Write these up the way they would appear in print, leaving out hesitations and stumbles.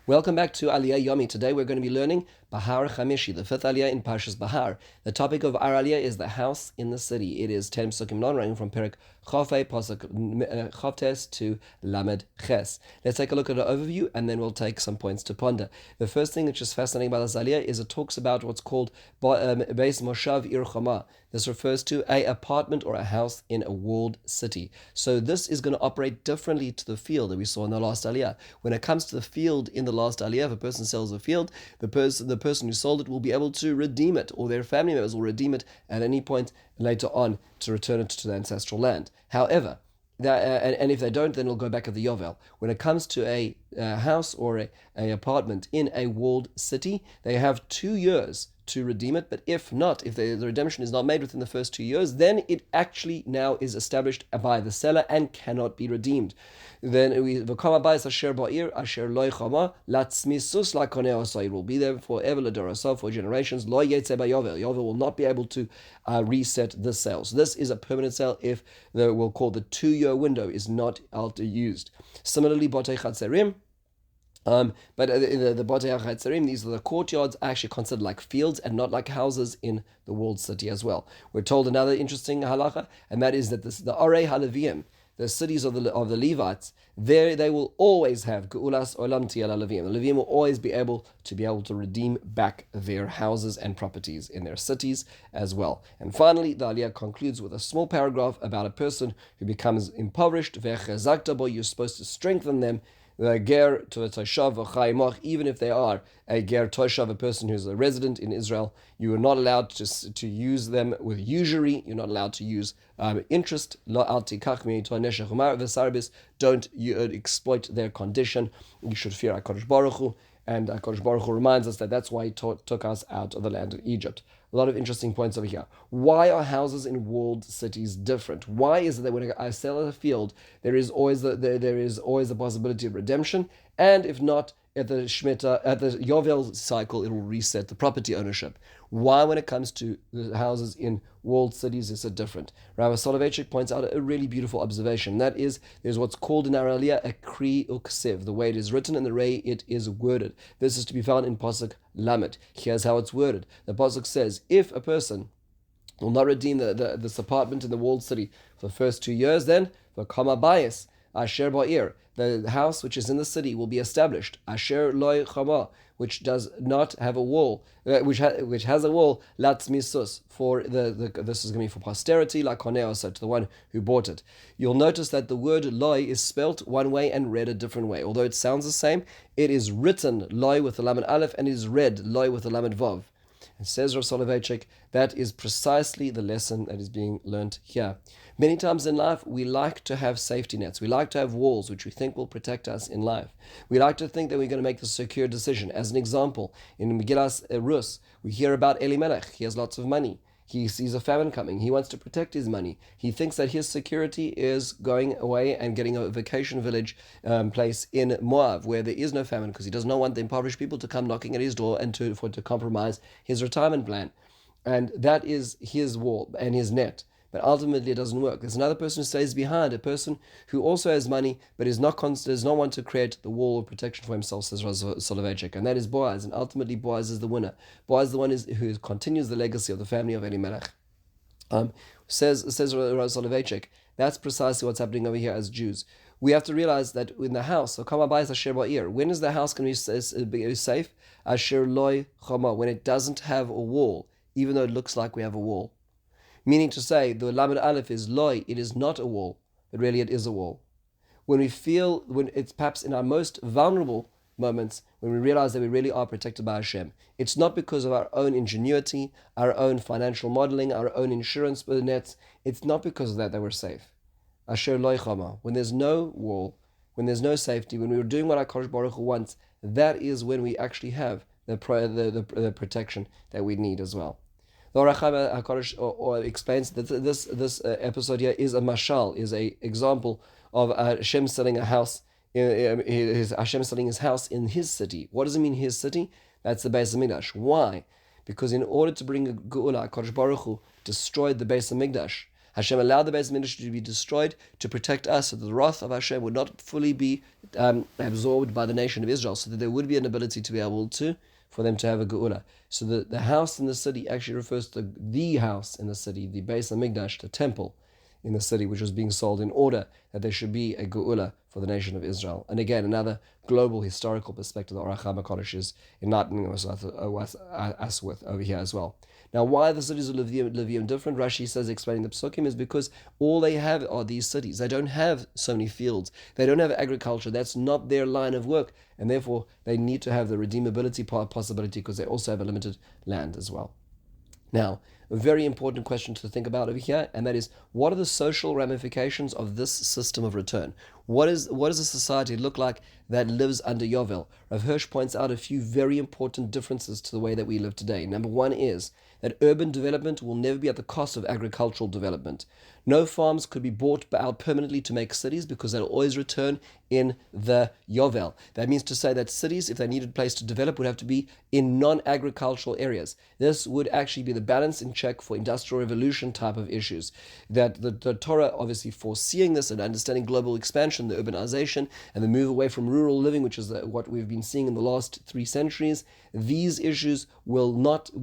Welcome back to Aliyah Yomi. Today we're going to be learning Behar Chamishi, the fifth Aliyah in Parshas Behar. The topic of our Aliyah is the house in the city. It is 10 Psukim non-running from Perek Chafei Pasuk Chavtes to Lamed Ches. Let's take a look at an overview and then we'll take some points to ponder. The first thing which is fascinating about this Aliyah is it talks about what's called Beis Moshav Ir Chama. This refers to an apartment or a house in a walled city. So this is going to operate differently to the field that we saw in the last Aliyah. When it comes to the field in the last Aliyah, if a person sells a field, the person who sold it will be able to redeem it, or their family members will redeem it at any point later on to return it to the ancestral land. However, and if they don't, then it'll go back at the Yovel. When it comes to a house or a apartment in a walled city, they have 2 years to redeem it, but if not, if the redemption is not made within the first 2 years, then it actually now is established by the seller and cannot be redeemed. Then it will be there forever for generations. Yovel will not be able to reset the sale. So this is a permanent sale if we'll call the 2-year window is not used. Similarly, Botei Chatzerim. But the Botei HaChatzerim, these are the courtyards, actually considered like fields and not like houses in the walled city as well. We're told another interesting halacha, and that is that the Arei HaLeviim, the cities of the Levites, there they will always have Geulas Olam Tiyal HaLeviim. The Leviim will always be able to redeem back their houses and properties in their cities as well. And finally, the Aliyah concludes with a small paragraph about a person who becomes impoverished. You're supposed to strengthen them. The ger to a toshav, even if they are a ger toshav, a person who's a resident in Israel, you are not allowed to use them with usury. You're not allowed to use interest. Don't exploit their condition. You should fear HaKadosh Baruch Hu, and HaKadosh Baruch Hu reminds us that that's why He took us out of the land of Egypt. A lot of interesting points over here. Why are houses in walled cities different? Why is it that when I sell a field, there is always the possibility of redemption, and if not, at the Yovel cycle, it will reset the property ownership. Why, when it comes to the houses in walled cities, is it different? Rabbi Soloveitchik points out a really beautiful observation. That is, there's what's called in our Aliyah a kri uksiv, the way it is written and the way it is worded. This is to be found in Pasuk Lamed. Here's how it's worded. The Pasuk says, if a person will not redeem this apartment in the walled city for the first 2 years, then the kama bayis asher ba'ir, the house which is in the city will be established. Asher loy chama, which does not have a wall, which has a wall, latz misus, for this is going to be for posterity, like koneo, so to the one who bought it. You'll notice that the word loy is spelt one way and read a different way. Although it sounds the same, it is written loy with the lamed aleph and is read loy with the lamed vav. And says Rav Soloveitchik, that is precisely the lesson that is being learnt here. Many times in life, we like to have safety nets. We like to have walls which we think will protect us in life. We like to think that we're going to make the secure decision. As an example, in Megillas Rus, we hear about Elimelech. He has lots of money. He sees a famine coming. He wants to protect his money. He thinks that his security is going away and getting a vacation village place in Moab, where there is no famine, because he does not want the impoverished people to come knocking at his door and to compromise his retirement plan. And that is his wall and his net. But ultimately it doesn't work. There's another person who stays behind, a person who also has money, but does not want to create the wall of protection for himself, says Rav Soloveitchik, and that is Boaz. And ultimately Boaz is the winner. Boaz is the one who continues the legacy of the family of Elimelech. Says Rav Soloveitchik, that's precisely what's happening over here as Jews. We have to realize that in the house, when is the house going to be safe? Asher loy chama, when it doesn't have a wall, even though it looks like we have a wall. Meaning to say, the Lamed Aleph is loy, it is not a wall, but really it is a wall. When it's perhaps in our most vulnerable moments, when we realize that we really are protected by Hashem, it's not because of our own ingenuity, our own financial modeling, our own insurance nets, it's not because of that we're safe. Asher loy chama, when there's no wall, when there's no safety, when we're doing what HaKadosh Baruch Hu wants, that is when we actually have the protection that we need as well. The Orach HaKadosh explains that this episode here is a mashal, is a example of Hashem selling a house. Hashem selling his house in his city. What does it mean, his city? That's the Beis HaMikdash. Why? Because in order to bring a Geula, HaKadosh Baruch Hu destroyed the Beis HaMikdash. Hashem allowed the Beis Hamikdash to be destroyed to protect us, so that the wrath of Hashem would not fully be absorbed by the nation of Israel, so that there would be an ability to be able to, for them to have a geula. So the house in the city actually refers to the house in the city, the Beis Hamikdash, the temple in the city, which was being sold in order that there should be a geula for the nation of Israel. And again, another global historical perspective that Orach HaKodesh is enlightening us with over here as well. Now, why the cities of Levium different? Rashi says, explaining the Psukim, is because all they have are these cities. They don't have so many fields. They don't have agriculture. That's not their line of work. And therefore, they need to have the redeemability possibility, because they also have a limited land as well. Now, a very important question to think about over here, and that is, what are the social ramifications of this system of return? What does a society look like that lives under Yovel? Rav Hirsch points out a few very important differences to the way that we live today. Number one is that urban development will never be at the cost of agricultural development. No farms could be bought out permanently to make cities, because they'll always return in the Yovel. That means to say that cities, if they needed a place to develop, would have to be in non-agricultural areas. This would actually be the balance in check for industrial revolution type of issues. That the Torah, obviously foreseeing this and understanding global expansion, the urbanization, and the move away from rural living, which is what we've been seeing in the last 3 centuries, these issues will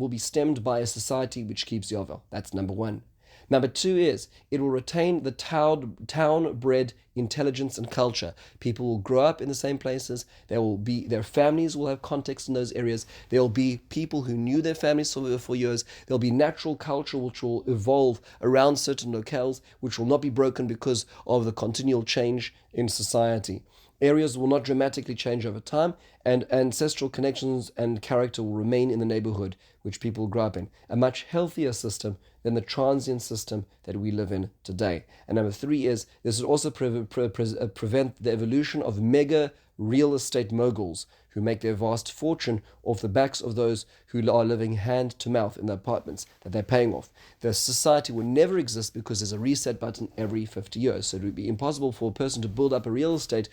be stemmed by a society which keeps Yovel. That's number one. Number two is, it will retain the town-bred intelligence and culture. People will grow up in the same places. Their families will have context in those areas. There will be people who knew their families for years. There will be natural culture which will evolve around certain locales, which will not be broken because of the continual change in society. Areas will not dramatically change over time, and ancestral connections and character will remain in the neighborhood which people grow up in. A much healthier system than the transient system that we live in today. And number three is, this will also prevent the evolution of mega real estate moguls who make their vast fortune off the backs of those who are living hand to mouth in the apartments that they're paying off. The society will never exist because there's a reset button every 50 years. So it would be impossible for a person to build up a real estate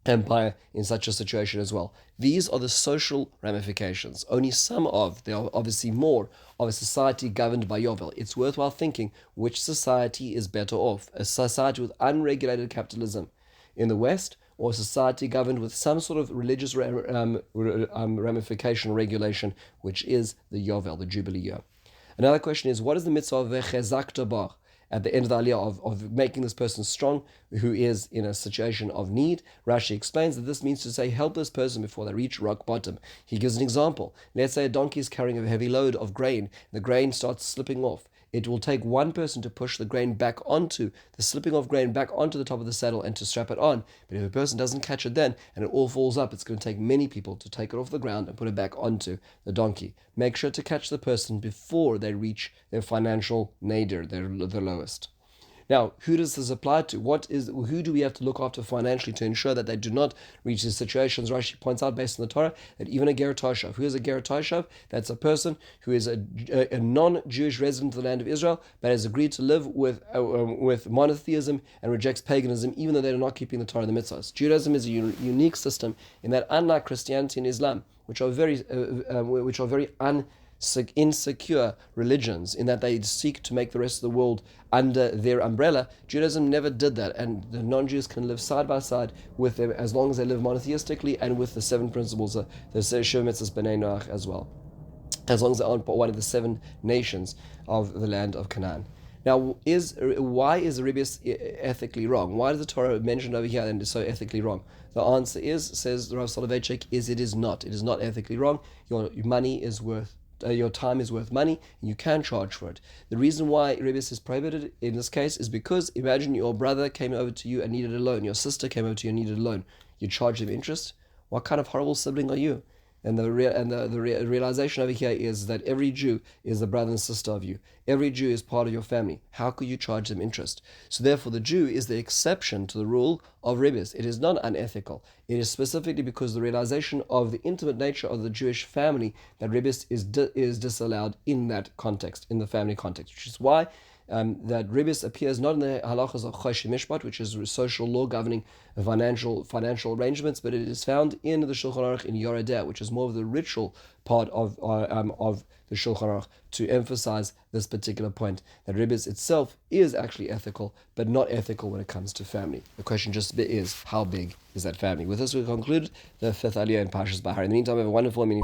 empire in such a situation as well. These are the social ramifications. Only there are obviously more of a society governed by Yovel. It's worthwhile thinking which society is better off. A society with unregulated capitalism in the West, or a society governed with some sort of religious ramification or regulation, which is the Yovel, the Jubilee year. Another question is, what is the mitzvah of vechezakta bar? At the end of the aliyah of making this person strong, who is in a situation of need? Rashi explains that this means to say, help this person before they reach rock bottom. He gives an example. Let's say a donkey is carrying a heavy load of grain. The grain starts slipping off. It will take one person to push the slipping of grain back onto the top of the saddle and to strap it on. But if a person doesn't catch it then, and it all falls up, it's going to take many people to take it off the ground and put it back onto the donkey. Make sure to catch the person before they reach their financial nadir, the lowest. Now, who does this apply to? Who do we have to look after financially to ensure that they do not reach these situations? Rashi points out, based on the Torah, that even a ger toshav. Who is a ger toshav? That's a person who is a non-Jewish resident of the land of Israel, but has agreed to live with monotheism and rejects paganism, even though they are not keeping the Torah and the mitzvahs. Judaism is a unique system in that, unlike Christianity and Islam, which are very insecure religions, in that they seek to make the rest of the world under their umbrella, Judaism never did that, and the non-Jews can live side by side with them as long as they live monotheistically and with the 7 principles, the Shiva Mitzvahs B'nai Noach as well, as long as they aren't one of the 7 nations of the land of Canaan. Now, why is Rebius ethically wrong? Why does the Torah mention over here and is so ethically wrong? The answer is, says Rav Soloveitchik, it is not. It is not ethically wrong. Your money is worth your time is worth money, and you can charge for it. The reason why Rebius is prohibited in this case is because, imagine your brother came over to you and needed a loan, your sister came over to you and needed a loan. You charge them interest? What kind of horrible sibling are you? And the realization over here is that every Jew is a brother and sister of you. Every Jew is part of your family. How could you charge them interest? So therefore, the Jew is the exception to the rule of Rebius. It is not unethical. It is specifically because the realization of the intimate nature of the Jewish family that Rebius is disallowed in that context, in the family context, which is why that ribis appears not in the halachas of chosh mishpat, which is social law governing financial arrangements, but it is found in the Shulchan Aruch in Yoredeh, which is more of the ritual part of the Shulchan Aruch, to emphasize this particular point, that ribis itself is actually ethical, but not ethical when it comes to family. The question just is, how big is that family? With this, we conclude the fifth aliyah in Parshas Behar. In the meantime, have a wonderful meeting.